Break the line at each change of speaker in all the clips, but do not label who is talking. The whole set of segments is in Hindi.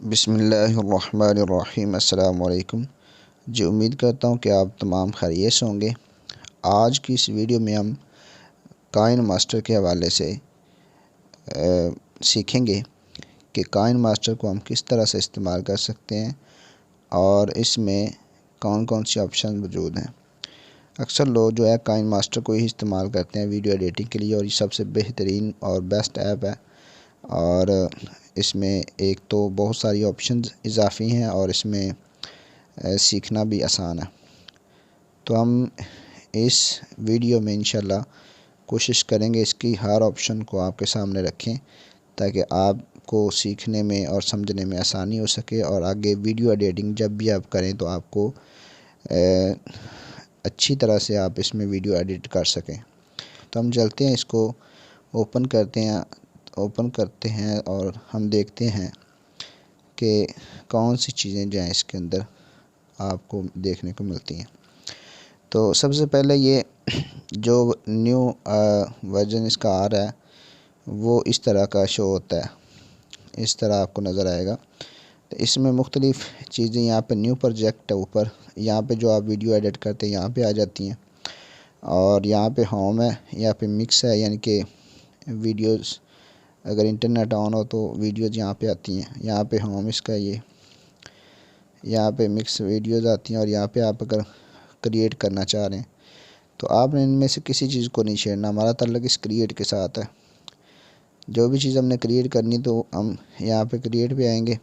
बिस्मिल्लाहिर्रहमानिर्रहीम। अस्सलाम वालेकुम। जी, उम्मीद करता हूँ कि आप तमाम खैरियत से होंगे। आज की इस वीडियो में हम काइन मास्टर के हवाले से सीखेंगे कि काइन मास्टर को हम किस तरह से इस्तेमाल कर सकते हैं और इसमें कौन कौन सी ऑप्शन मौजूद हैं। अक्सर लोग जो है काइन मास्टर को ही इस्तेमाल करते हैं वीडियो एडिटिंग के लिए, और ये सबसे बेहतरीन और बेस्ट ऐप है। और इसमें एक तो बहुत सारी ऑप्शंस इजाफ़ी हैं और इसमें सीखना भी आसान है। तो हम इस वीडियो में इंशाल्लाह कोशिश करेंगे इसकी हर ऑप्शन को आपके सामने रखें ताकि आपको सीखने में और समझने में आसानी हो सके, और आगे वीडियो एडिटिंग जब भी आप करें तो आपको अच्छी तरह से आप इसमें वीडियो एडिट कर सकें। तो हम चलते हैं, इसको ओपन करते हैं और हम देखते हैं कि कौन सी चीज़ें जो हैं इसके अंदर आपको देखने को मिलती हैं। तो सबसे पहले ये जो न्यू वर्जन इसका आ रहा है वो इस तरह का शो होता है, इस तरह आपको नज़र आएगा। तो इसमें मुख्तलिफ़ चीज़ें यहाँ पे न्यू प्रोजेक्ट है, ऊपर यहाँ पे जो आप वीडियो एडिट करते हैं यहाँ पे आ जाती हैं, और यहाँ पे होम है, यहाँ पे मिक्स है, यानी कि वीडियोस अगर इंटरनेट ऑन हो तो वीडियोस यहाँ पे आती हैं। यहाँ पे होम इसका ये, यहाँ पे मिक्स वीडियोस आती हैं, और यहाँ पे आप अगर क्रिएट करना चाह रहे हैं तो आपने इनमें से किसी चीज़ को नहीं छेड़ना। हमारा ताल्लुक इस क्रिएट के साथ है। जो भी चीज़ हमने क्रिएट करनी तो हम यहाँ पे क्रिएट पे आएंगे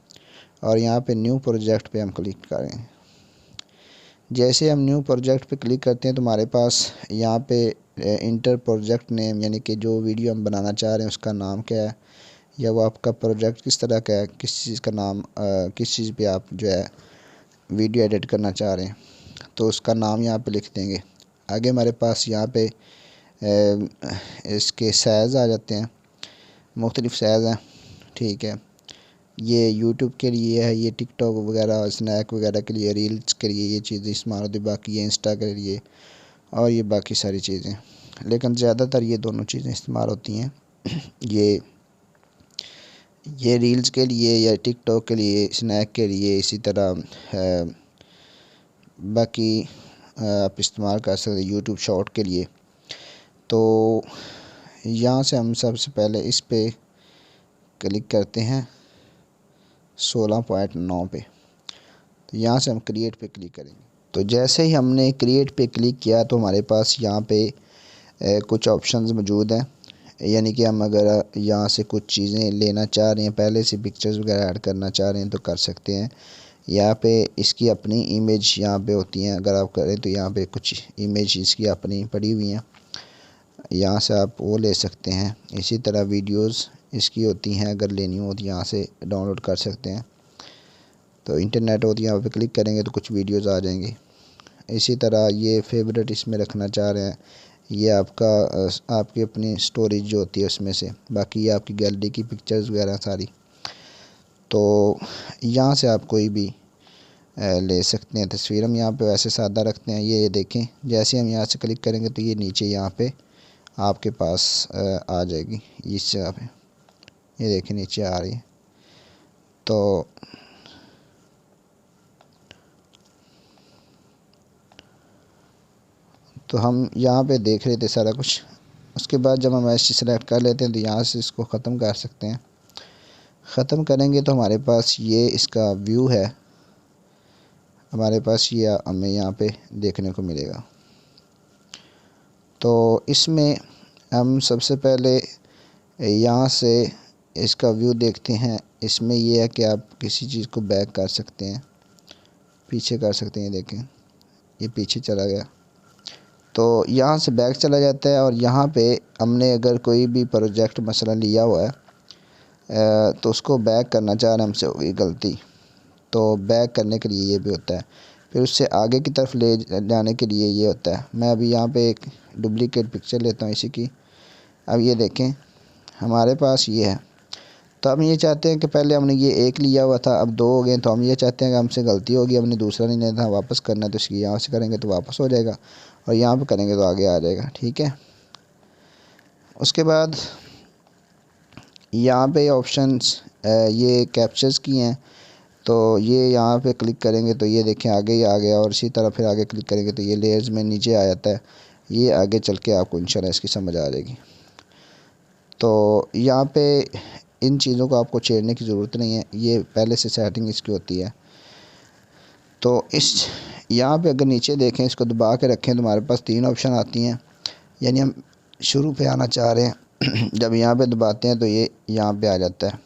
और यहाँ पे न्यू प्रोजेक्ट पे हम क्लिक करेंगे। जैसे हम न्यू प्रोजेक्ट पे क्लिक करते हैं तो हमारे पास यहाँ पे इंटर प्रोजेक्ट नेम, यानी कि जो वीडियो हम बनाना चाह रहे हैं उसका नाम क्या है, या वो आपका प्रोजेक्ट किस तरह का है, किस चीज़ का नाम, किस चीज़ पे आप जो है वीडियो एडिट करना चाह रहे हैं, तो उसका नाम यहाँ पे लिख देंगे। आगे हमारे पास यहाँ पे इसके साइज़ आ जाते हैं, मुख्तलिफ़ साइज़ हैं, ठीक है। ये यूट्यूब के लिए है, ये टिकटॉक वगैरह स्नैक वगैरह के लिए, रील्स के लिए ये चीज़ें इस्तेमाल होती है, बाकी ये इंस्टा के लिए और ये बाकी सारी चीज़ें, लेकिन ज़्यादातर ये दोनों चीज़ें इस्तेमाल होती हैं। ये रील्स के लिए या टिकटॉक के लिए, स्नैक के लिए, इसी तरह बाकी आप इस्तेमाल कर सकते हैं यूट्यूब शॉर्ट के लिए। तो यहाँ से हम सबसे पहले इस पे क्लिक करते हैं 16.9 पे। तो यहाँ से हम क्रिएट पे क्लिक करेंगे। तो जैसे ही हमने क्रिएट पे क्लिक किया तो हमारे पास यहाँ पे कुछ ऑप्शंस मौजूद हैं, यानी कि हम अगर यहाँ से कुछ चीज़ें लेना चाह रहे हैं, पहले से पिक्चर्स वगैरह ऐड करना चाह रहे हैं तो कर सकते हैं। यहाँ पे इसकी अपनी इमेज यहाँ पे होती हैं, अगर आप करें तो यहाँ पे कुछ इमेज इसकी अपनी पड़ी हुई हैं, यहाँ से आप वो ले सकते हैं। इसी तरह वीडियोस इसकी होती हैं, अगर लेनी हो तो यहाँ से डाउनलोड कर सकते हैं। तो इंटरनेट हो तो यहाँ पे क्लिक करेंगे तो कुछ वीडियोस आ जाएंगे। इसी तरह ये फेवरेट इसमें रखना चाह रहे हैं, ये आपकी अपनी स्टोरेज जो होती है उसमें से, बाकी ये आपकी गैलरी की पिक्चर्स वगैरह सारी। तो यहाँ से आप कोई भी ले सकते हैं तस्वीर। हम यहाँ पे वैसे सादा रखते हैं। ये देखें, जैसे हम यहाँ से क्लिक करेंगे तो ये नीचे यहाँ पे आपके पास आ जाएगी। इससे आप ये देखें नीचे आ रही है। तो हम यहाँ पे देख रहे थे सारा कुछ। उसके बाद जब हम ऐसे सेलेक्ट कर लेते हैं तो यहाँ से इसको ख़त्म कर सकते हैं। ख़त्म करेंगे तो हमारे पास ये इसका व्यू है, हमारे पास ये हमें यहाँ पे देखने को मिलेगा। तो इसमें हम सबसे पहले यहाँ से इसका व्यू देखते हैं। इसमें यह है कि आप किसी चीज़ को बैक कर सकते हैं, पीछे कर सकते हैं। देखें ये पीछे चला गया, तो यहाँ से बैक चला जाता है। और यहाँ पे हमने अगर कोई भी प्रोजेक्ट मसला लिया हुआ है तो उसको बैक करना चाह रहे हैं, हमसे होगी गलती, तो बैक करने के लिए ये भी होता है। फिर उससे आगे की तरफ ले जाने के लिए ये होता है। मैं अभी यहाँ पे एक डुप्लीकेट पिक्चर लेता हूँ इसी की। अब ये देखें हमारे पास ये है। तो हम ये चाहते हैं कि पहले हमने ये एक लिया हुआ था, अब दो हो गए, तो हम ये चाहते हैं कि हमसे गलती होगी, हमने दूसरा नहीं लेना था, वापस करना है। तो इसकी यहाँ से करेंगे तो वापस हो जाएगा, और यहाँ पे करेंगे तो आगे आ जाएगा, ठीक है। उसके बाद यहाँ पे ऑप्शंस ये कैप्चर्स की हैं। तो ये यहाँ पे क्लिक करेंगे तो ये देखें आगे ही आ गया, और इसी तरह फिर आगे क्लिक करेंगे तो ये लेयर्स में नीचे आ जाता है। ये आगे चल के आपको इंशाल्लाह इसकी समझ आ जाएगी। तो यहाँ पे इन चीज़ों को आपको छेड़ने की ज़रूरत नहीं है, ये पहले से सेटिंग इसकी होती है। तो इस यहाँ पे अगर नीचे देखें, इसको दबा के रखें तो हमारे पास 3 ऑप्शन आती हैं। यानी हम शुरू पे आना चाह रहे हैं जब यहाँ पे दबाते हैं तो ये यहाँ पे आ जाता है।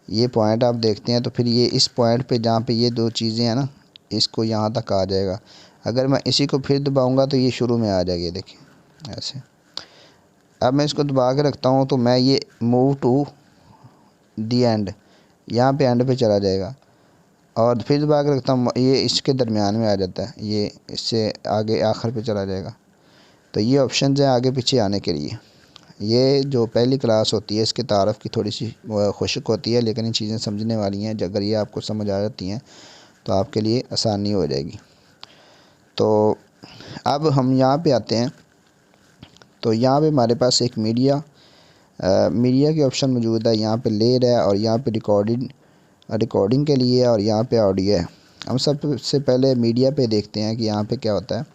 ये पॉइंट आप देखते हैं तो फिर ये इस पॉइंट पे जहाँ पे ये 2 चीज़ें हैं ना, इसको यहाँ तक आ जाएगा। अगर मैं इसी को फिर दबाऊँगा तो ये शुरू में आ जाएगी, देखिए ऐसे। अब मैं इसको दबा के रखता हूँ तो मैं ये मूव टू दी एंड, यहाँ पे एंड पे चला जाएगा, और फिर दबा के रखता हूँ ये इसके दरमियान में आ जाता है, ये इससे आगे आखिर पे चला जाएगा। तो ये ऑप्शन है आगे पीछे आने के लिए। ये जो पहली क्लास होती है इसके तारफ़ की थोड़ी सी खुशक होती है, लेकिन ये चीज़ें समझने वाली हैं। अगर ये आपको समझ आ जाती हैं तो आपके लिए आसानी हो जाएगी। तो अब हम यहाँ पे आते हैं। तो यहाँ पे हमारे पास एक मीडिया की ऑप्शन मौजूद है। यहाँ पे लेयर है और यहाँ पे रिकॉर्डिंग के लिए है, और यहाँ पे ऑडियो है। हम सबसे पहले मीडिया पे देखते हैं कि यहाँ पे क्या होता है।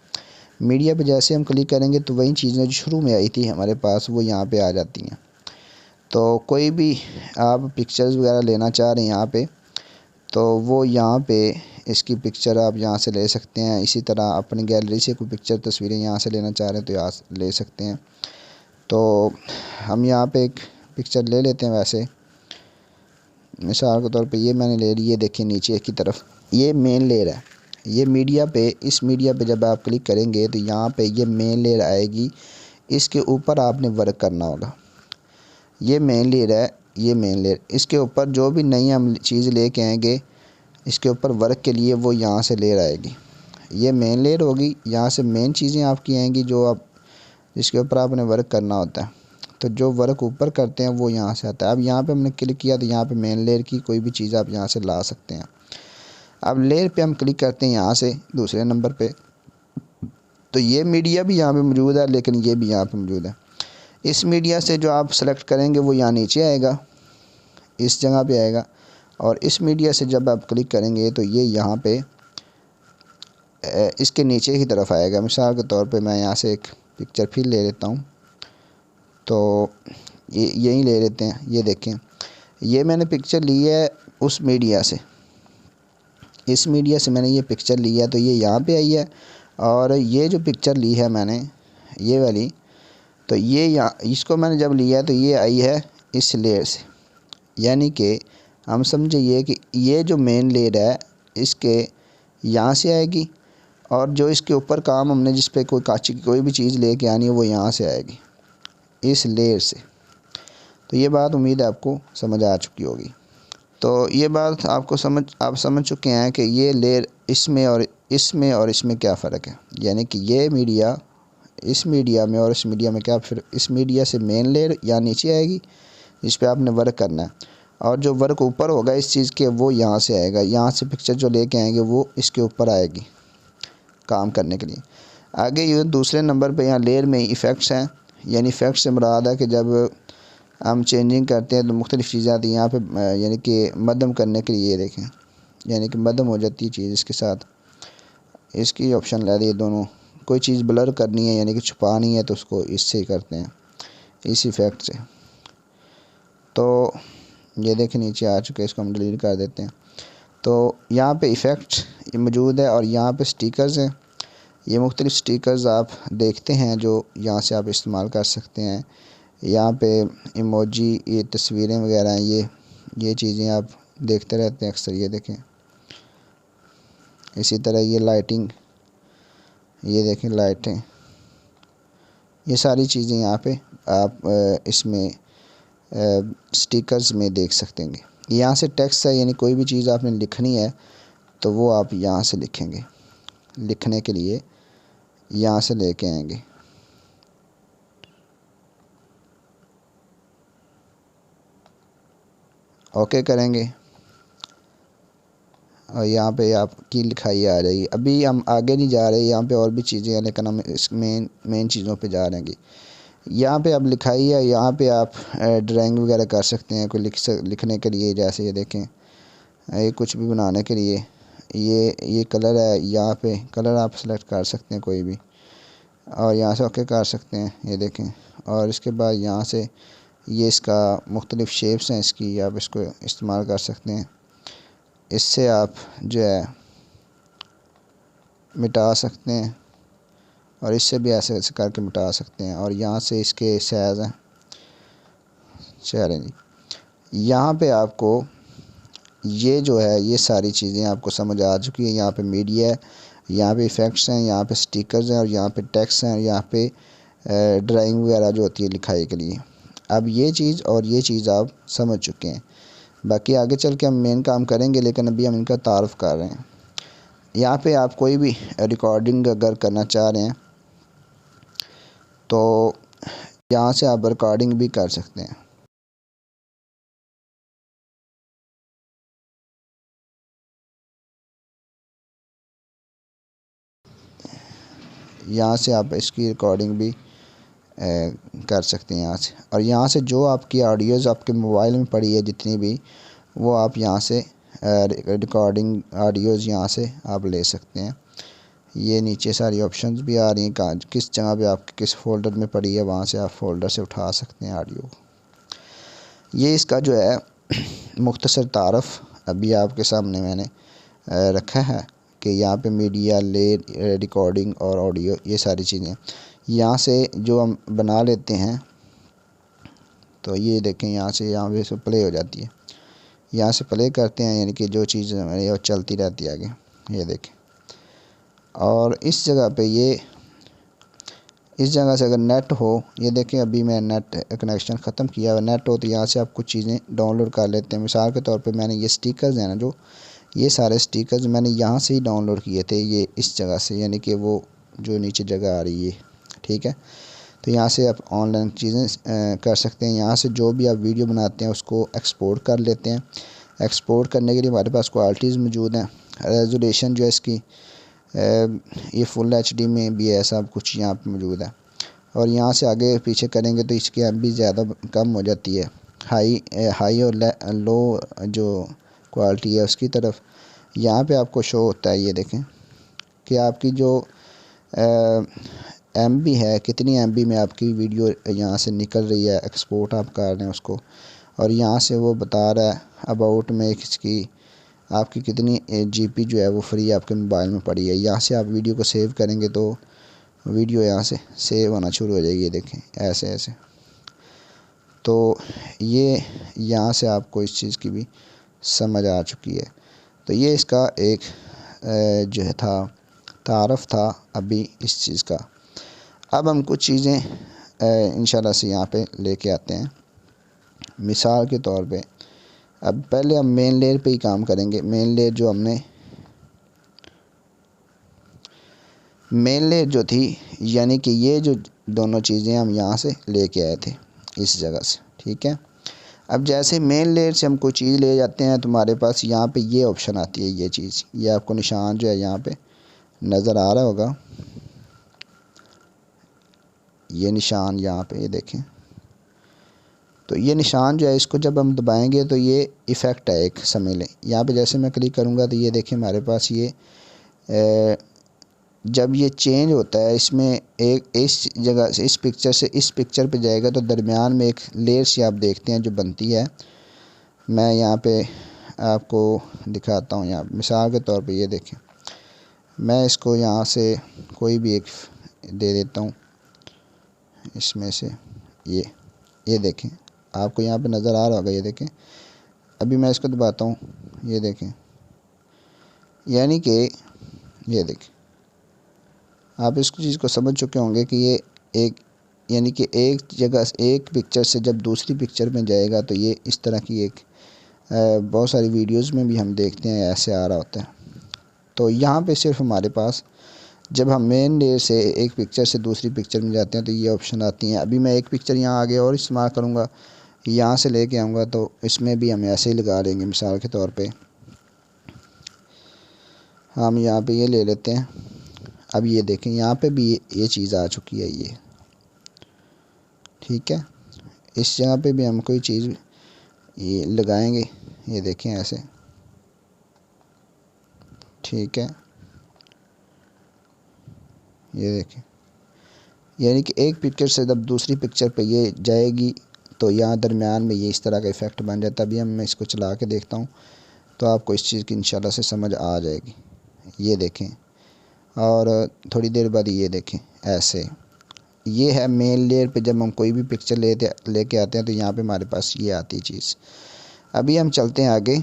मीडिया पे जैसे हम क्लिक करेंगे तो वही चीज़ें जो शुरू में आई थी हमारे पास वो यहाँ पे आ जाती हैं। तो कोई भी आप पिक्चर्स वगैरह लेना चाह रहे हैं यहाँ पे, तो वो यहाँ पे इसकी पिक्चर आप यहाँ से ले सकते हैं। इसी तरह अपनी गैलरी से कोई पिक्चर तस्वीरें यहाँ से लेना चाह रहे हैं तो यहाँ से ले सकते हैं। तो हम यहाँ पे एक पिक्चर ले लेते हैं। वैसे मिसाल के तौर पे ये मैंने ले ली, ये देखिए नीचे की तरफ ये मेन लेयर है। ये मीडिया पे, इस मीडिया पे जब आप क्लिक करेंगे तो यहाँ पे ये मेन लेयर आएगी। इसके ऊपर आपने वर्क करना होगा। ये मेन लेयर है, ये मेन लेयर। इसके ऊपर जो भी नई हम चीज़ लेके आएंगे इसके ऊपर वर्क के लिए वो यहाँ से लेयर आएगी। ये मेन लेयर होगी, यहाँ से मेन चीज़ें आपकी आएंगी जो आप जिसके ऊपर आपने वर्क करना होता है। तो जो वर्क ऊपर करते हैं वो यहाँ से आता है। अब यहाँ पे हमने क्लिक किया तो यहाँ पे मेन लेयर की कोई भी चीज़ आप यहाँ से ला सकते हैं। अब लेयर पे हम क्लिक करते हैं यहाँ से दूसरे नंबर पे, तो ये मीडिया भी यहाँ पे मौजूद है, लेकिन ये भी यहाँ पे मौजूद है। इस मीडिया से जो आप सेलेक्ट करेंगे वो यहाँ नीचे आएगा, इस जगह पे आएगा। और इस मीडिया से जब आप क्लिक करेंगे तो ये यहाँ पे इसके नीचे की तरफ आएगा। मिसाल के तौर पे मैं यहाँ से एक पिक्चर फिर ले लेता हूँ। तो ये यहीं ले लेते हैं। ये देखें, ये मैंने पिक्चर ली है उस मीडिया से, इस मीडिया से मैंने ये पिक्चर ली है, तो ये यहाँ पे आई है। और ये जो पिक्चर ली है मैंने, ये वाली, तो ये यहाँ इसको मैंने जब लिया तो ये आई है इस लेयर से। यानी कि हम समझिए कि ये जो मेन लेयर है इसके यहाँ से आएगी, और जो इसके ऊपर काम हमने जिस पे कोई कांच की कोई भी चीज़ लेके आनी है वो यहाँ से आएगी, इस लेयर से। तो ये बात उम्मीद है आपको समझ आ चुकी होगी। तो ये बात आप समझ चुके हैं कि ये लेयर इसमें और इसमें क्या फ़र्क है। यानी कि ये मीडिया इस मीडिया में और इस मीडिया में क्या, फिर इस मीडिया से मेन लेयर या नीचे आएगी जिस पे आपने वर्क करना है, और जो वर्क ऊपर होगा इस चीज़ के वो यहाँ से आएगा। यहाँ से पिक्चर जो लेके आएंगे वो इसके ऊपर आएगी काम करने के लिए। आगे ये दूसरे नंबर पे यहाँ लेयर में इफ़ेक्ट्स हैं। यानी इफ़ेक्ट्स से मुराद है कि जब हम चेंजिंग करते हैं तो मुख्तलिफ़ चीज़ें आती हैं यहाँ पे। यानी कि मद्धम करने के लिए देखें, यानी कि मद्धम हो जाती है चीज़ इसके साथ, इसकी ऑप्शन ला दी दोनों। कोई चीज़ ब्लर करनी है यानी कि छुपानी है तो उसको इससे ही करते हैं, इस इफ़ेक्ट से। तो ये देखें नीचे आ चुके हैं, इसको हम डिलीट कर देते हैं। तो यहाँ पे इफ़ेक्ट मौजूद है और यहाँ पे स्टिकर्स हैं। ये मुख्तलिफ़ स्टिकर्स आप देखते हैं जो यहाँ से आप इस्तेमाल कर सकते हैं। यहाँ पे इमोजी, ये तस्वीरें वगैरह हैं, ये चीज़ें आप देखते रहते हैं अक्सर। ये देखें, इसी तरह ये लाइटिंग, ये देखें लाइटें, ये सारी चीज़ें यहाँ पे आप इसमें स्टिकर्स में देख सकते हैं। यहाँ से टेक्स्ट है, यानी कोई भी चीज़ आपने लिखनी है तो वो आप यहाँ से लिखेंगे। लिखने के लिए यहाँ से लेके आएंगे। ओके करेंगे और यहाँ पे आपकी लिखाई आ जाएगी। अभी हम आगे नहीं जा रहे, यहाँ पे और भी चीज़ें हैं लेकिन हम इस मेन चीज़ों पे जा रहे हैं। यहाँ पे अब लिखाई है, यहाँ पे आप ड्राइंग वगैरह कर सकते हैं कोई लिखने के लिए। जैसे ये देखें, ये कुछ भी बनाने के लिए ये कलर है, यहाँ पे कलर आप सेलेक्ट कर सकते हैं कोई भी, और यहाँ से ओके कर सकते हैं। ये देखें, और इसके बाद यहाँ से ये इसका मुख्तलिफ़ शेप्स हैं इसकी, आप इसको इस्तेमाल कर सकते हैं। इससे आप जो है मिटा सकते हैं, और इससे भी ऐसे ऐसे करके मिटा सकते हैं। और यहाँ से इसके साइज़ हैं, चलें जी। यहाँ पे आपको ये जो है ये सारी चीज़ें आपको समझ आ चुकी है। यहाँ पे मीडिया है, यहाँ पे इफ़ेक्ट्स हैं, यहाँ पे स्टिकर्स हैं, और यहाँ पे टेक्स्ट हैं, यहाँ पे ड्राइंग वगैरह जो होती है लिखाई के लिए। अब ये चीज़ और ये चीज़ आप समझ चुके हैं। बाकी आगे चल के हम मेन काम करेंगे, लेकिन अभी हम इनका तारुफ कर रहे हैं। यहाँ पे आप कोई भी रिकॉर्डिंग अगर करना चाह रहे हैं तो यहाँ से आप रिकॉर्डिंग भी कर सकते हैं। यहाँ से आप इसकी रिकॉर्डिंग भी कर सकते हैं यहाँ से। और यहाँ से जो आपकी ऑडियोज़ आपके मोबाइल में पड़ी है जितनी भी, वो आप यहाँ से रिकॉर्डिंग ऑडियोज़ यहाँ से आप ले सकते हैं। ये नीचे सारी ऑप्शंस भी आ रही हैं, कहाँ किस जगह पे आपके किस फ़ोल्डर में पड़ी है, वहाँ से आप फ़ोल्डर से उठा सकते हैं ऑडियो। ये इसका जो है मुख्तसर तारफ़ अभी आपके सामने मैंने रखा है कि यहाँ पे मीडिया, ले, रिकॉर्डिंग और ऑडियो, ये सारी चीज़ें यहाँ से जो हम बना लेते हैं। तो ये देखें, यहाँ से प्ले हो जाती है, यहाँ से प्ले करते हैं, यानी कि जो चीज़ हमारी चलती रहती है आगे। ये देखें, और इस जगह पे इस जगह से अगर नेट हो, ये देखें अभी मैं नेट कनेक्शन ख़त्म किया हुआ, नेट हो तो यहाँ से आप कुछ चीज़ें डाउनलोड कर लेते हैं। मिसाल के तौर पे मैंने ये स्टिकर्स हैं ना, जो ये सारे स्टिकर्स मैंने यहाँ से ही डाउनलोड किए थे, ये इस जगह से, यानी कि वो जो नीचे जगह आ रही है, ठीक है। तो यहाँ से आप ऑनलाइन चीज़ें कर सकते हैं। यहाँ से जो भी आप वीडियो बनाते हैं उसको एक्सपोर्ट कर लेते हैं। एक्सपोर्ट करने के लिए हमारे पास क्वालिटीज़ मौजूद हैं। रेजोल्यूशन जो है इसकी ये फुल HD में भी है, सब कुछ यहाँ पे मौजूद है। और यहाँ से आगे पीछे करेंगे तो इसकी MB ज़्यादा कम हो जाती है। हाई और लो जो क्वालिटी है उसकी तरफ यहाँ पे आपको शो होता है। ये देखें कि आपकी जो MB है, कितनी MB में आपकी वीडियो यहाँ से निकल रही है, एक्सपोर्ट आप कर रहे हैं उसको। और यहाँ से वो बता रहा है अबाउट में इसकी आपकी कितनी GB जो है वो फ्री आपके मोबाइल में पड़ी है। यहाँ से आप वीडियो को सेव करेंगे तो वीडियो यहाँ से सेव होना शुरू हो जाएगी। ये देखें ऐसे ऐसे। तो ये यहाँ से आपको इस चीज़ की भी समझ आ चुकी है। तो ये इसका एक जो है तारफ़ था अभी इस चीज़ का। अब हम कुछ चीज़ें इंशाल्लाह से यहाँ पे लेके आते हैं। मिसाल के तौर पे अब पहले हम मेन लेयर पे ही काम करेंगे। मेन लेयर जो थी, यानी कि ये जो दोनों चीज़ें हम यहाँ से लेके आए थे इस जगह से, ठीक है। अब जैसे मेन लेयर से हम कोई चीज़ ले जाते हैं तो हमारे पास यहाँ पे ये ऑप्शन आती है, ये चीज़, ये आपको निशान जो है यहाँ पे नज़र आ रहा होगा, ये निशान यहाँ पे, ये देखें। तो ये निशान जो है इसको जब हम दबाएंगे तो ये इफ़ेक्ट है एक, समझ लें। यहाँ पे जैसे मैं क्लिक करूँगा तो ये देखें हमारे पास ये जब ये चेंज होता है, इसमें एक इस जगह से इस पिक्चर से इस पिक्चर पे जाएगा तो दरमियान में एक लेयर सी आप देखते हैं जो बनती है। मैं यहाँ पे आपको दिखाता हूँ। यहाँ मिसाल के तौर पे ये देखें, मैं इसको यहाँ से कोई भी एक दे देता हूँ इसमें से, ये देखें, आपको यहाँ पे नज़र आ रहा होगा। ये देखें, अभी मैं इसको दबाता हूँ, ये देखें, यानी कि ये देखें, आप इस चीज़ को समझ चुके होंगे कि ये एक, यानी कि एक जगह से एक पिक्चर से जब दूसरी पिक्चर में जाएगा तो ये इस तरह की एक बहुत सारी वीडियोज़ में भी हम देखते हैं ऐसे आ रहा होता है। तो यहाँ पे सिर्फ हमारे पास जब हम मेन लेयर से एक पिक्चर से दूसरी पिक्चर में जाते हैं तो ये ऑप्शन आती हैं। अभी मैं एक पिक्चर यहाँ आगे और इस्तेमाल करूँगा, यहाँ से लेके आऊँगा तो इसमें भी हम ऐसे ही लगा लेंगे। मिसाल के तौर पे हम यहाँ पे ये ले लेते हैं। अब ये देखें, यहाँ पे भी ये चीज़ आ चुकी है। ठीक है। इस जगह पे भी हम कोई चीज़ ये लगाएंगे, ये देखें ऐसे, ठीक है। ये देखें, यानी कि एक पिक्चर से जब दूसरी पिक्चर पे ये जाएगी तो यहाँ दरमियान में ये इस तरह का इफ़ेक्ट बन जाता है। अभी मैं इसको चला के देखता हूँ तो आपको इस चीज़ की इंशाल्लाह से समझ आ जाएगी। ये देखें, और थोड़ी देर बाद ये देखें ऐसे। ये है मेन लेयर पे जब हम कोई भी पिक्चर लेके आते हैं तो यहाँ पे हमारे पास ये आती चीज़। अभी हम चलते हैं आगे,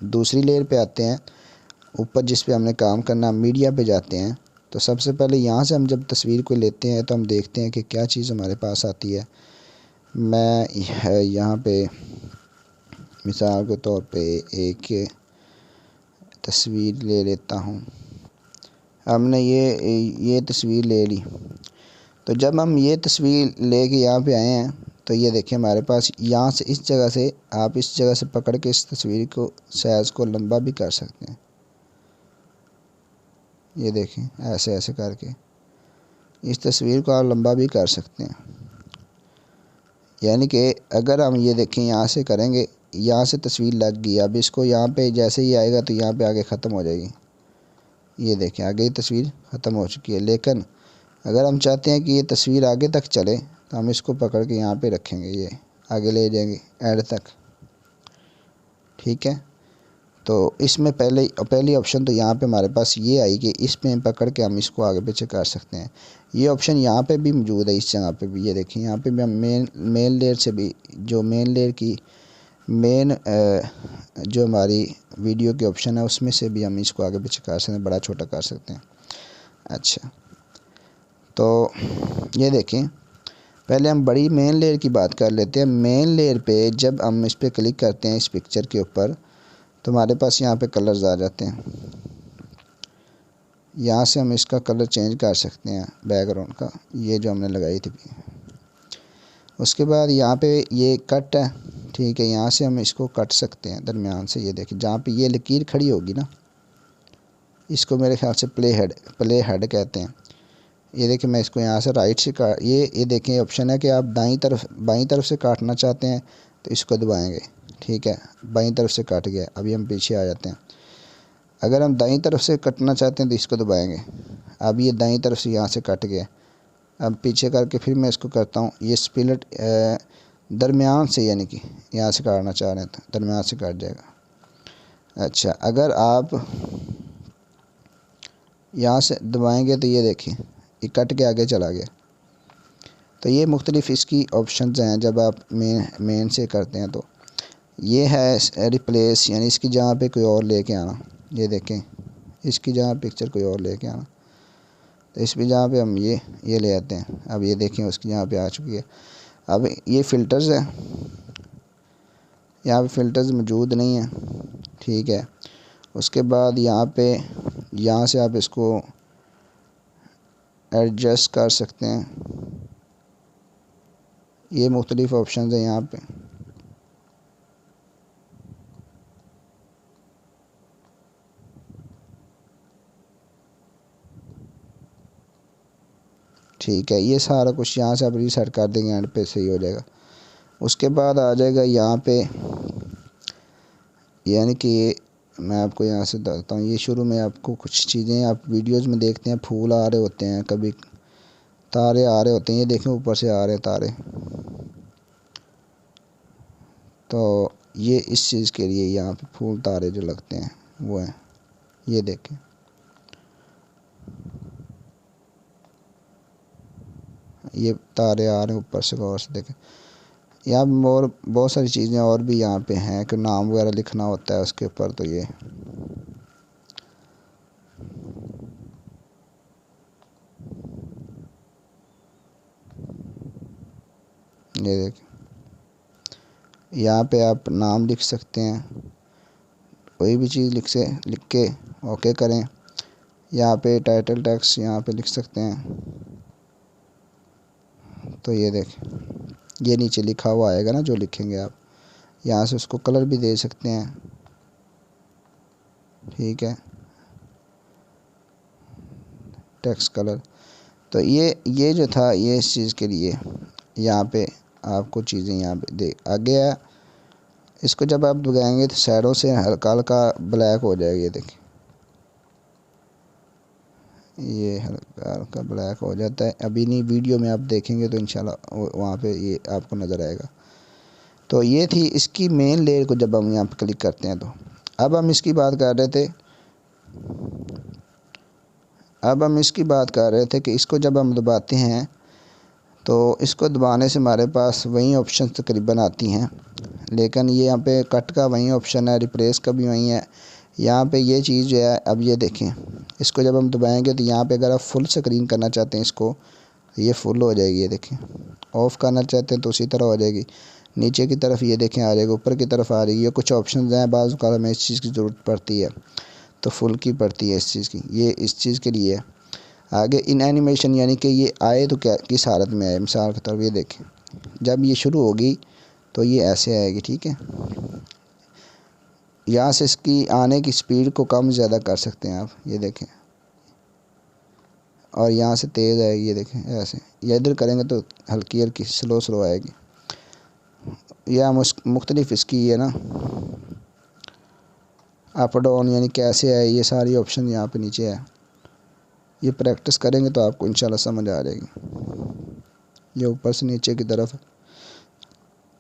दूसरी लेयर पे आते हैं, ऊपर जिस पे हमने काम करना, मीडिया पे जाते हैं। तो सबसे पहले यहाँ से हम जब तस्वीर को लेते हैं तो हम देखते हैं कि क्या चीज़ हमारे पास आती है। मैं यहाँ पे मिसाल के तौर पे एक तस्वीर ले लेता हूँ। हमने ये तस्वीर ले ली। तो जब हम ये तस्वीर लेके यहाँ पे आए हैं तो ये देखिए हमारे पास यहाँ से इस जगह से, आप इस जगह से पकड़ के इस तस्वीर को साइज़ को लंबा भी कर सकते हैं। ये देखें ऐसे ऐसे करके इस तस्वीर को आप लंबा भी कर सकते हैं। यानी कि अगर हम ये देखें यहाँ से करेंगे, यहाँ से तस्वीर लग गई, अब इसको यहाँ पे जैसे ही आएगा तो यहाँ पे आगे ख़त्म हो जाएगी। ये देखें आगे तस्वीर ख़त्म हो चुकी है। लेकिन अगर हम चाहते हैं कि ये तस्वीर आगे तक चले तो हम इसको पकड़ के यहाँ पे रखेंगे, ये आगे ले जाएंगे एंड तक, ठीक है। तो इसमें पहली ऑप्शन तो यहाँ पे हमारे पास ये आई कि इस पे पकड़ के हम इसको आगे पीछे कर सकते हैं। ये ऑप्शन यहाँ पे भी मौजूद है, इस जगह पे भी। ये देखिए यहाँ पे भी हम मेन लेयर से भी, जो मेन लेयर की जो हमारी वीडियो के ऑप्शन है उसमें से भी हम इसको आगे पीछे कर सकते हैं, बड़ा छोटा कर सकते हैं। अच्छा, तो ये देखें, पहले हम बड़ी मेन लेयर की बात कर लेते हैं। मेन लेयर पे जब हम इस पर क्लिक करते हैं, इस पिक्चर के ऊपर, तो हमारे पास यहाँ पे कलर्स आ जाते हैं। यहाँ से हम इसका कलर चेंज कर सकते हैं, बैकग्राउंड का, ये जो हमने लगाई थी। उसके बाद यहाँ पे ये कट है, ठीक है। यहाँ से हम इसको कट सकते हैं दरमियान से। ये देखिए जहाँ पे ये लकीर खड़ी होगी ना, इसको मेरे ख्याल से प्ले हेड कहते हैं। ये देखिए मैं इसको यहाँ से राइट से काट, ये देखें ऑप्शन है कि आप बाईं तरफ से काटना चाहते हैं तो इसको दबाएंगे, ठीक है। बाईं तरफ से काट गया। अभी हम पीछे आ जाते हैं। अगर हम दाईं तरफ से कटना चाहते हैं तो इसको दबाएंगे। अब ये दाईं तरफ से यहाँ से कट गया। अब पीछे करके फिर मैं इसको करता हूँ, ये स्प्लिट दरमियान से, यानी कि यहाँ से काटना चाह रहे हैं तो दरमियान से काट जाएगा। अच्छा, अगर आप यहाँ से दबाएंगे तो ये देखिए ये कट के आगे चला गया। तो ये मुख्तलिफ़ इसकी ऑप्शंस हैं जब आप मेन से करते हैं। तो ये है रिप्लेस, यानी इसकी जगह पे कोई और लेके आना। ये देखें इसकी जगह पिक्चर कोई और लेके आना, तो इस भी जगह पे हम ये ले आते हैं। अब ये देखें उसकी जगह पे आ चुकी है। अब ये फ़िल्टर्स है, यहाँ पे फ़िल्टर्स मौजूद नहीं है, ठीक है। उसके बाद यहाँ से आप इसको एडजस्ट कर सकते हैं। ये मुख्तलिफ़ ऑप्शन हैं यहाँ पे। ठीक है, ये सारा कुछ यहाँ से आप रीसेट कर देंगे, एंड पे सही हो जाएगा। उसके बाद आ जाएगा यहाँ पे, यानी कि मैं आपको यहाँ से बताता हूँ। ये शुरू में आपको कुछ चीज़ें आप वीडियोज़ में देखते हैं, फूल आ रहे होते हैं, कभी तारे आ रहे होते हैं। ये देखें ऊपर से आ रहे हैं तारे। तो ये इस चीज़ के लिए यहाँ पे फूल तारे जो लगते हैं वो हैं। ये देखें, ये तारे आ रहे हैं ऊपर से, गौर से देखें। यहाँ पे और बहुत सारी चीज़ें और भी यहाँ पे हैं कि नाम वगैरह लिखना होता है उसके ऊपर। तो ये देखें, यहाँ पे आप नाम लिख सकते हैं, कोई भी चीज़ लिख के ओके करें। यहाँ पे टाइटल टेक्स्ट यहाँ पे लिख सकते हैं। तो ये देखें, ये नीचे लिखा हुआ आएगा ना जो लिखेंगे आप, यहाँ से उसको कलर भी दे सकते हैं, ठीक है, टेक्स्ट कलर। तो ये जो था ये इस चीज़ के लिए। यहाँ पे आपको चीज़ें यहाँ पे देख आगे है। इसको जब आप दबाएंगे तो साइडों से हल्का हल्का ब्लैक हो जाएगा। ये देखिए, ये हल्का हल्का ब्लैक हो जाता है। अभी नहीं, वीडियो में आप देखेंगे तो इंशाल्लाह वहाँ पे ये आपको नज़र आएगा। तो ये थी इसकी मेन लेयर को जब हम यहाँ पे क्लिक करते हैं। तो अब हम इसकी बात कर रहे थे कि इसको जब हम दबाते हैं तो इसको दबाने से हमारे पास वही ऑप्शन तकरीबन आती हैं, लेकिन ये यहाँ पे कट का वही ऑप्शन है, रिप्लेस का भी वही है। यहाँ पे ये चीज़ जो है, अब ये देखें, इसको जब हम दबाएंगे तो यहाँ पे अगर आप फुल स्क्रीन करना चाहते हैं इसको, ये फुल हो जाएगी। ये देखें, ऑफ़ करना चाहते हैं तो उसी तरह हो जाएगी। नीचे की तरफ ये देखें आ जाएगा, ऊपर की तरफ आ रही है। कुछ ऑप्शन हैं, बाज़ औक़ात हमें इस चीज़ की ज़रूरत पड़ती है तो फुल की पड़ती है इस चीज़ की, ये इस चीज़ के लिए है। आगे इन एनिमेशन यानी कि ये आए तो क्या किस हालत में आए, मिसाल के तौर पर ये देखें, जब ये शुरू होगी तो ये ऐसे आएगी, ठीक है। यहाँ से इसकी आने की स्पीड को कम ज़्यादा कर सकते हैं आप, ये देखें, और यहाँ से तेज़ आएगी, ये देखें ऐसे। या इधर करेंगे तो हल्की हल्की स्लो आएगी। यह मुख्तलिफ इसकी है ना, अप डाउन यानी कैसे है, ये सारी ऑप्शन यहाँ पे नीचे है। ये प्रैक्टिस करेंगे तो आपको इंशाल्लाह समझ आ जाएगी। ये ऊपर से नीचे की तरफ,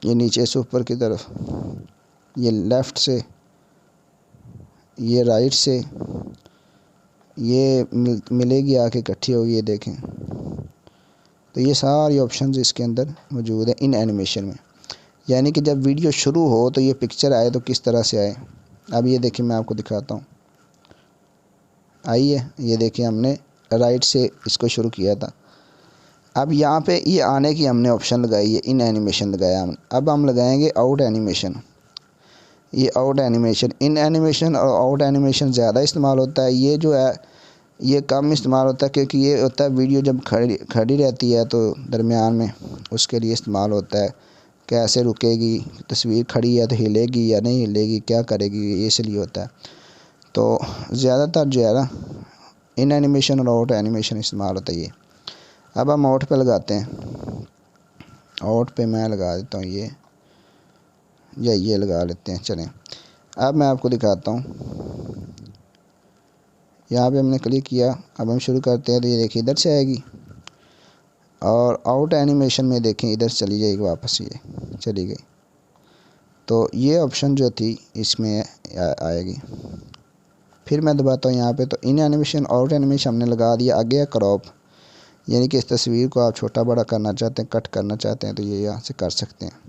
ये नीचे से ऊपर की तरफ, ये लेफ़्ट से, ये राइट से, ये मिलेगी आके इकट्ठी होगी, ये देखें। तो ये सारी ऑप्शंस इसके अंदर मौजूद है इन एनिमेशन में। यानी कि जब वीडियो शुरू हो तो ये पिक्चर आए तो किस तरह से आए। अब ये देखिए, मैं आपको दिखाता हूँ। आई है, ये देखिए, हमने राइट से इसको शुरू किया था। अब यहाँ पे ये आने की हमने ऑप्शन लगाई है, इन एनिमेशन लगाया हमने। अब हम लगाएंगे आउट एनिमेशन। ये आउट एनिमेशन, इन एनिमेशन और आउट एनिमेशन ज़्यादा इस्तेमाल होता है। ये जो है ये कम इस्तेमाल होता है, क्योंकि ये होता है वीडियो जब खड़ी रहती है तो दरमियान में उसके लिए इस्तेमाल होता है। कैसे रुकेगी, तस्वीर खड़ी है तो हिलेगी या नहीं हिलेगी, क्या करेगी, ये इसलिए होता है। तो ज़्यादातर जो है ना इन एनिमेशन और आउट एनिमेशन इस्तेमाल होता है ये। अब हम आउट पे लगाते हैं। आउट पे मैं लगा देता हूँ ये, या ये लगा लेते हैं, चलें। अब मैं आपको दिखाता हूँ। यहाँ पे हमने क्लिक किया, अब हम शुरू करते हैं तो ये देखिए इधर से आएगी, और आउट एनिमेशन में देखें इधर चली जाएगी वापस, ये चली गई। तो ये ऑप्शन जो थी इसमें आएगी। फिर मैं दबाता हूँ यहाँ पे, तो इन एनिमेशन आउट एनिमेशन हमने लगा दिया। आगे है क्रॉप, यानी कि इस तस्वीर को आप छोटा बड़ा करना चाहते हैं, कट करना चाहते हैं तो ये यहाँ से कर सकते हैं।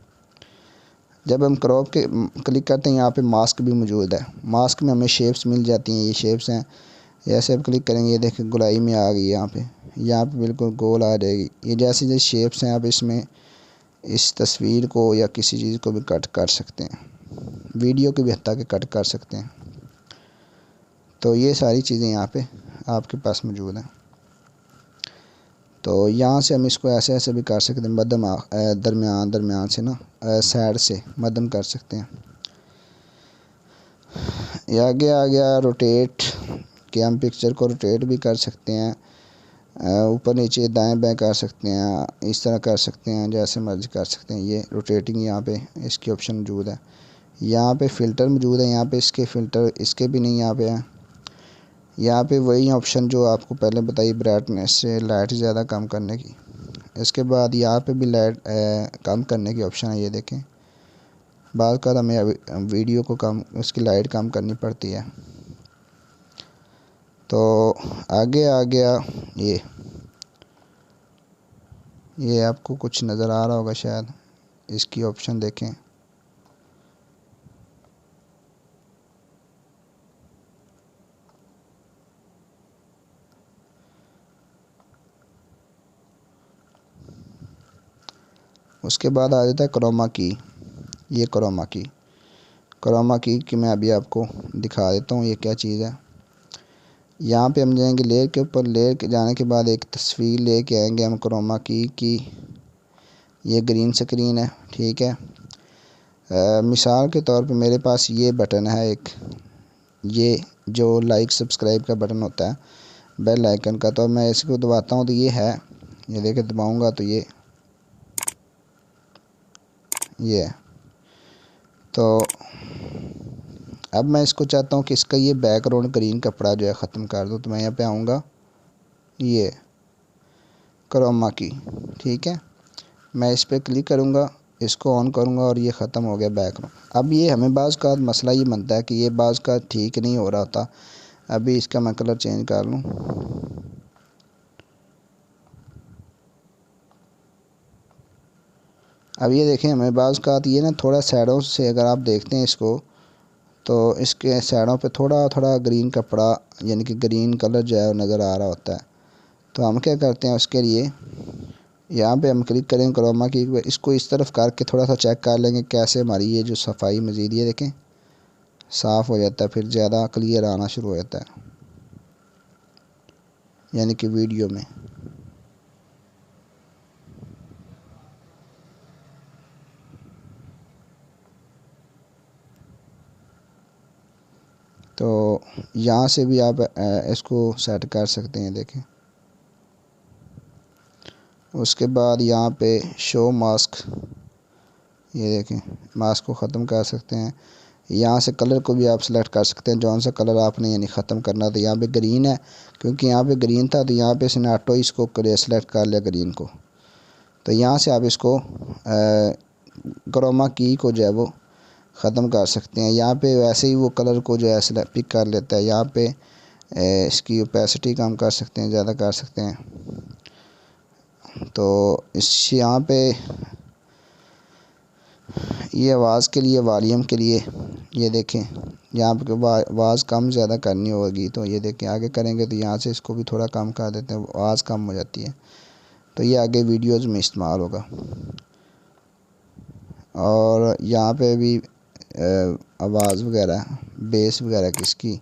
जब हम क्रॉप के क्लिक करते हैं, यहाँ पे मास्क भी मौजूद है। मास्क में हमें शेप्स मिल जाती हैं, ये शेप्स हैं। ऐसे आप क्लिक करेंगे, ये देखें गोलाई में आ गई, यहाँ पे बिल्कुल गोल आ जाएगी। ये जैसे जैसे शेप्स हैं, आप इसमें इस तस्वीर को या किसी चीज़ को भी कट कर सकते हैं, वीडियो की भी हत्ता के कट कर सकते हैं। तो ये सारी चीज़ें यहाँ पे आपके पास मौजूद हैं। तो यहाँ से हम इसको ऐसे ऐसे भी कर सकते हैं, मध्यम दरमियान से ना, साइड से मध्यम कर सकते हैं। ये आगे आ गया रोटेट, कि हम पिक्चर को रोटेट भी कर सकते हैं, ऊपर नीचे दाएं बाएं कर सकते हैं, इस तरह कर सकते हैं, जैसे मर्जी कर सकते हैं। ये रोटेटिंग यहाँ पे इसकी ऑप्शन मौजूद है। यहाँ पे फ़िल्टर मौजूद है, यहाँ पे इसके फ़िल्टर इसके भी नहीं यहाँ पे है। यहाँ पे वही ऑप्शन जो आपको पहले बताई, ब्राइटनेस से लाइट ज़्यादा कम करने की। इसके बाद यहाँ पे भी लाइट कम करने की ऑप्शन है, ये देखें। बाद का हमें वीडियो को कम, उसकी लाइट कम करनी पड़ती है। तो आगे आ गया ये आपको कुछ नज़र आ रहा होगा शायद, इसकी ऑप्शन देखें। उसके बाद आ जाता है क्रोमा की। ये क्रोमा की मैं अभी आपको दिखा देता हूँ ये क्या चीज़ है। यहाँ पे हम जाएंगे लेयर के ऊपर, लेयर के जाने के बाद एक तस्वीर लेके आएंगे हम क्रोमा की। ये ग्रीन स्क्रीन है, ठीक है। मिसाल के तौर पे मेरे पास ये बटन है एक, ये जो लाइक सब्सक्राइब का बटन होता है, बेल आइकन का। तो मैं इसको दबाता हूँ तो ये है, ये देखे दबाऊँगा तो ये ये है। तो अब मैं इसको चाहता हूँ कि इसका ये बैकग्राउंड ग्रीन कपड़ा जो है ख़त्म कर दूँ। तो मैं यहाँ पे आऊँगा, ये क्रोमा की, ठीक है, मैं इस पर क्लिक करूँगा, इसको ऑन करूँगा और ये ख़त्म हो गया बैकग्राउंड। अब ये हमें बाज़ का मसला ये बनता है कि ये बाज़ का ठीक नहीं हो रहा था। अभी इसका मैं कलर चेंज कर लूँ। अब ये देखें, हमें बाज़ का ये ना थोड़ा साइडों से अगर आप देखते हैं इसको, तो इसके साइडों पे थोड़ा थोड़ा ग्रीन कपड़ा यानी कि ग्रीन कलर जो है वो नज़र आ रहा होता है। तो हम क्या करते हैं उसके लिए, यहाँ पे हम क्लिक करेंगे क्रोमा की, इसको इस तरफ करके थोड़ा सा चेक कर लेंगे कैसे हमारी ये जो सफाई मज़ीद ये देखें साफ़ हो जाता है, फिर ज़्यादा क्लियर आना शुरू हो जाता है यानी कि वीडियो में। तो यहाँ से भी आप इसको सेट कर सकते हैं, देखें। उसके बाद यहाँ पे शो मास्क, ये देखें, मास्क को ख़त्म कर सकते हैं। यहाँ से कलर को भी आप सेलेक्ट कर सकते हैं, जौन सा कलर आपने यानी ख़त्म करना। तो यहाँ पे ग्रीन है, क्योंकि यहाँ पे ग्रीन था तो यहाँ पे इसने ऑटो इसको सेलेक्ट कर लिया ग्रीन को। तो यहाँ से आप इसको क्रोमा की को जो है वो ख़त्म कर सकते हैं। यहाँ पे वैसे ही वो कलर को जो है पिक कर लेता है। यहाँ पे इसकी ओपेसिटी कम कर सकते हैं, ज़्यादा कर सकते हैं। तो इस यहाँ पे ये आवाज़ के लिए, वॉल्यूम के लिए, ये देखें यहाँ पे आवाज़ कम ज़्यादा करनी होगी। तो ये देखें आगे करेंगे तो यहाँ से इसको भी थोड़ा कम कर देते हैं, आवाज़ कम हो जाती है। तो ये आगे वीडियोज़ में इस्तेमाल होगा। और यहाँ पे भी आवाज़ वगैरह, बेस वगैरह किसकी,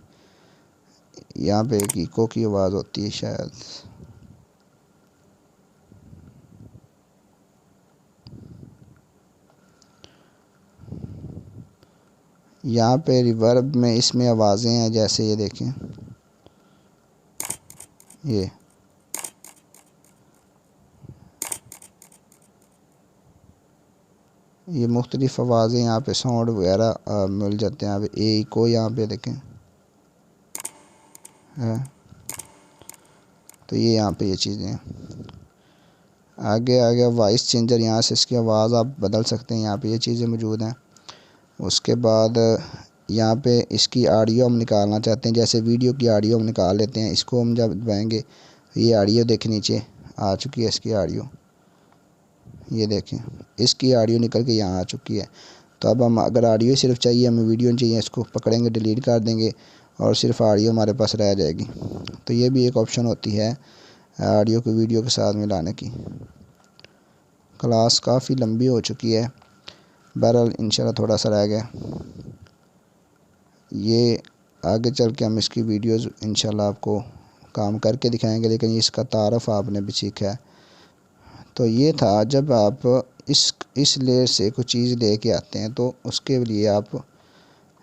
यहाँ पे एक इको की आवाज़ होती है शायद। यहाँ पे रिवर्ब में इसमें आवाज़ें हैं, जैसे ये देखें, ये मुख्तलिफ़ आवाज़ें यहाँ पे साउंड वगैरह मिल जाते हैं। अब ए को यहाँ पे देखें है, तो ये यहाँ पे ये चीज़ें हैं। आगे आगे वॉइस चेंजर, यहाँ से इसकी आवाज़ आप बदल सकते हैं, यहाँ पे ये चीज़ें मौजूद हैं। उसके बाद यहाँ पे इसकी ऑडियो हम निकालना चाहते हैं, जैसे वीडियो की ऑडियो हम निकाल लेते हैं। इसको हम जब दबाएंगे ये ऑडियो देखें, नीचे आ चुकी है इसकी ऑडियो, ये देखें इसकी ऑडियो निकल के यहाँ आ चुकी है। तो अब हम अगर ऑडियो सिर्फ चाहिए, हमें वीडियो नहीं चाहिए, इसको पकड़ेंगे, डिलीट कर देंगे और सिर्फ ऑडियो हमारे पास रह जाएगी। तो ये भी एक ऑप्शन होती है ऑडियो को वीडियो के साथ मिलाने की। क्लास काफ़ी लंबी हो चुकी है, बहरहाल इंशाल्लाह थोड़ा सा रह गया। ये आगे चल के हम इसकी वीडियोज़ इंशाल्लाह आपको काम करके दिखाएंगे, लेकिन इसका तारफ़ आपने भी सीखा है। तो ये था, जब आप इस लेयर से कुछ चीज़ लेके आते हैं तो उसके लिए आप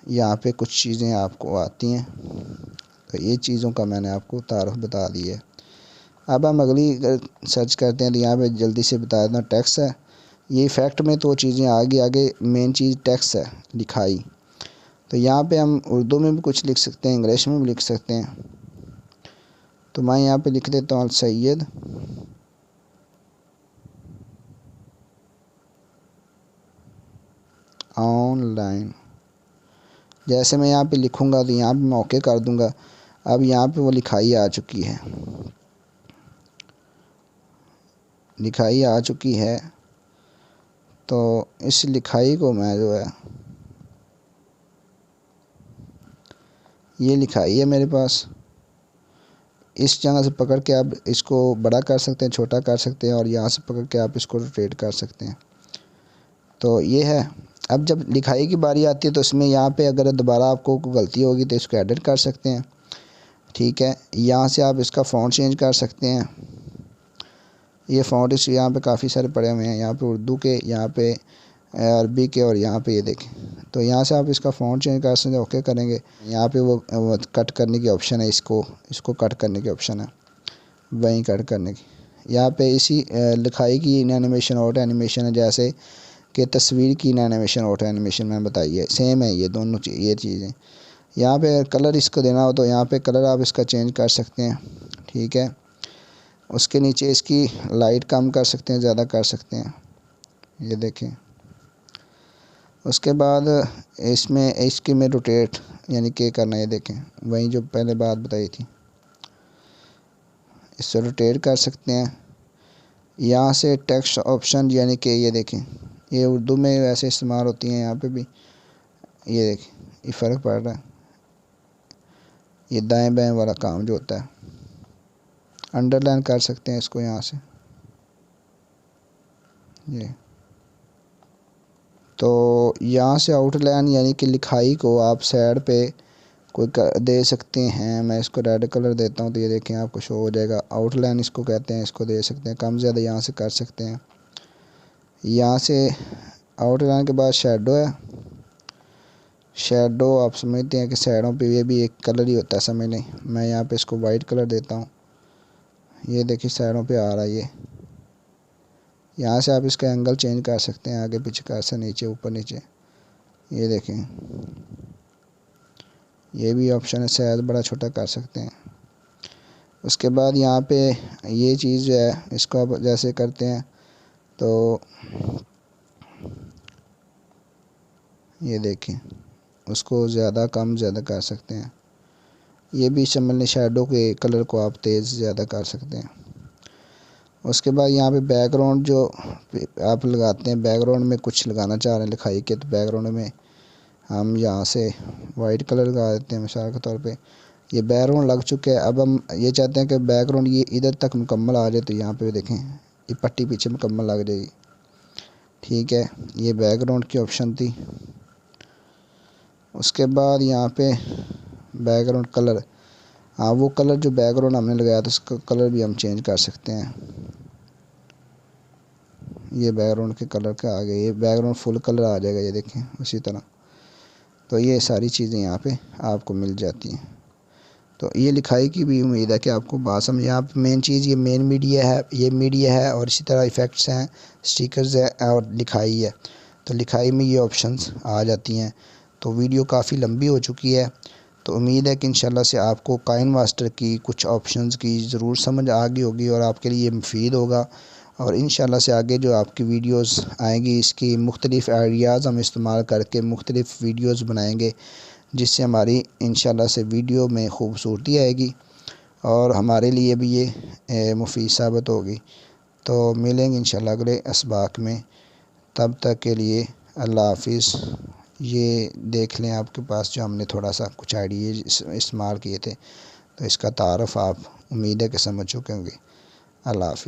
यहाँ पे कुछ चीज़ें आपको आती हैं। तो ये चीज़ों का मैंने आपको तारफ़ बता दी है। अब हम अगली सर्च करते हैं तो यहाँ पे जल्दी से बता देना, टेक्स्ट है। ये इफ़ेक्ट में तो चीज़ें आगे मेन चीज़ टेक्स्ट है, लिखाई। तो यहाँ पे हम उर्दू में भी कुछ लिख सकते हैं, इंग्लिश में भी लिख सकते हैं। तो मैं यहाँ पे लिख देता हूँ सैयद ऑनलाइन। जैसे मैं यहाँ पे लिखूँगा तो यहाँ पे मैं ओके कर दूँगा। अब यहाँ पे वो लिखाई आ चुकी है, लिखाई आ चुकी है। तो इस लिखाई को मैं जो है, ये लिखाई है मेरे पास, इस जगह से पकड़ के आप इसको बड़ा कर सकते हैं, छोटा कर सकते हैं, और यहाँ से पकड़ के आप इसको रोटेट कर सकते हैं। तो ये है। अब जब लिखाई की बारी आती है तो इसमें यहाँ पे अगर दोबारा आपको कोई गलती होगी तो इसको एडिट कर सकते हैं, ठीक है। यहाँ से आप इसका फ़ॉन्ट चेंज कर सकते हैं। ये फ़ॉन्ट इस यहाँ पे काफ़ी सारे पड़े हुए हैं, यहाँ पे उर्दू के, यहाँ पे अरबी के, और यहाँ पे ये देखें। तो यहाँ से आप इसका फ़ॉन्ट चेंज कर सकते हैं, ओके करेंगे। यहाँ पे वो कट करने की ऑप्शन है, इसको कट करने की ऑप्शन है, वहीं कट करने की। यहाँ पे इसी लिखाई की एनिमेशन और एनिमेशन है, जैसे कि तस्वीर की एनिमेशन ऑटो एनिमेशन में बताइए, सेम है ये दोनों ये चीज़ें। यहाँ पे कलर इसको देना हो तो यहाँ पे कलर आप इसका चेंज कर सकते हैं, ठीक है। उसके नीचे इसकी लाइट कम कर सकते हैं, ज़्यादा कर सकते हैं, ये देखें। उसके बाद इसमें इसकी में रोटेट यानी कि करना है, ये देखें वही जो पहले बात बताई थी, इससे रोटेट कर सकते हैं। यहाँ से टेक्स्ट ऑप्शन यानी कि ये देखें, ये उर्दू में वैसे इस्तेमाल होती हैं, यहाँ पे भी ये देखें ये फ़र्क पड़ रहा है। ये दाएं बाएं वाला काम जो होता है, अंडरलाइन कर सकते हैं इसको यहाँ से, ये तो यहाँ से आउटलाइन यानी कि लिखाई को आप साइड पे कोई दे सकते हैं। मैं इसको रेड कलर देता हूँ तो ये देखें आपको शो हो जाएगा। आउटलाइन इसको कहते हैं, इसको दे सकते हैं, कम ज़्यादा यहाँ से कर सकते हैं। यहाँ से आउटलाइन के बाद शेडो है। शेडो आप समझते हैं कि साइडों पे ये भी एक कलर ही होता है, समझ लें। मैं यहाँ पे इसको वाइट कलर देता हूँ, ये देखिए साइडों पे आ रहा है ये। यहाँ से आप इसका एंगल चेंज कर सकते हैं, आगे पीछे कर सकते, नीचे ऊपर नीचे, ये देखें ये भी ऑप्शन है, शायद बड़ा छोटा कर सकते हैं। उसके बाद यहाँ पे ये चीज़ जो है इसको आप जैसे करते हैं तो ये देखें उसको ज़्यादा कम ज़्यादा कर सकते हैं। ये भी समझ शैडो के कलर को आप तेज़ ज़्यादा कर सकते हैं। उसके बाद यहाँ पे बैकग्राउंड जो आप लगाते हैं, बैकग्राउंड में कुछ लगाना चाह रहे हैं लिखाई के, तो बैकग्राउंड में हम यहाँ से वाइट कलर लगा देते हैं। मिसाल के तौर पे ये बैकग्राउंड लग चुका है, अब हम ये चाहते हैं कि बैकग्राउंड ये इधर तक मुकम्मल आ जाए, तो यहाँ पे देखें ये पट्टी पीछे मुकम्मल लग जाएगी, ठीक है। ये बैकग्राउंड की ऑप्शन थी। उसके बाद यहाँ पे बैकग्राउंड कलर, हाँ वो कलर जो बैकग्राउंड हमने लगाया था उसका कलर भी हम चेंज कर सकते हैं। ये बैकग्राउंड के कलर का आ गया, ये बैकग्राउंड फुल कलर आ जाएगा, ये देखें उसी तरह। तो ये सारी चीज़ें यहाँ पे आपको मिल जाती हैं। तो ये लिखाई की भी उम्मीद है कि आपको बात समझ। यहाँ पर मेन चीज़ ये मेन मीडिया है, ये मीडिया है, और इसी तरह इफ़ेक्ट्स हैं, स्टिकर्स है और लिखाई है। तो लिखाई में ये ऑप्शंस आ जाती हैं। तो वीडियो काफ़ी लंबी हो चुकी है, तो उम्मीद है कि इंशाल्लाह से आपको काइन मास्टर की कुछ ऑप्शंस की ज़रूर समझ आ गई होगी और आपके लिए मुफीद होगा। और इंशाल्लाह से आगे जो आपकी वीडियोस आएंगी इसकी मुख्तलिफ़ आइडियाज़ हम इस्तेमाल करके मुख्तलिफ़ वीडियोस बनाएंगे, जिससे हमारी इंशाल्लाह से वीडियो में ख़ूबसूरती आएगी और हमारे लिए भी ये मुफीद साबित होगी। तो मिलेंगे इंशाल्लाह अगले असबाक में, तब तक के लिए अल्लाह हाफिज़। ये देख लें आपके पास जो हमने थोड़ा सा कुछ आइडिया इस्तेमाल किए थे, तो इसका तारफ़ आप उम्मीद है कि समझ चुके होंगे। अल्लाह हाफिज़।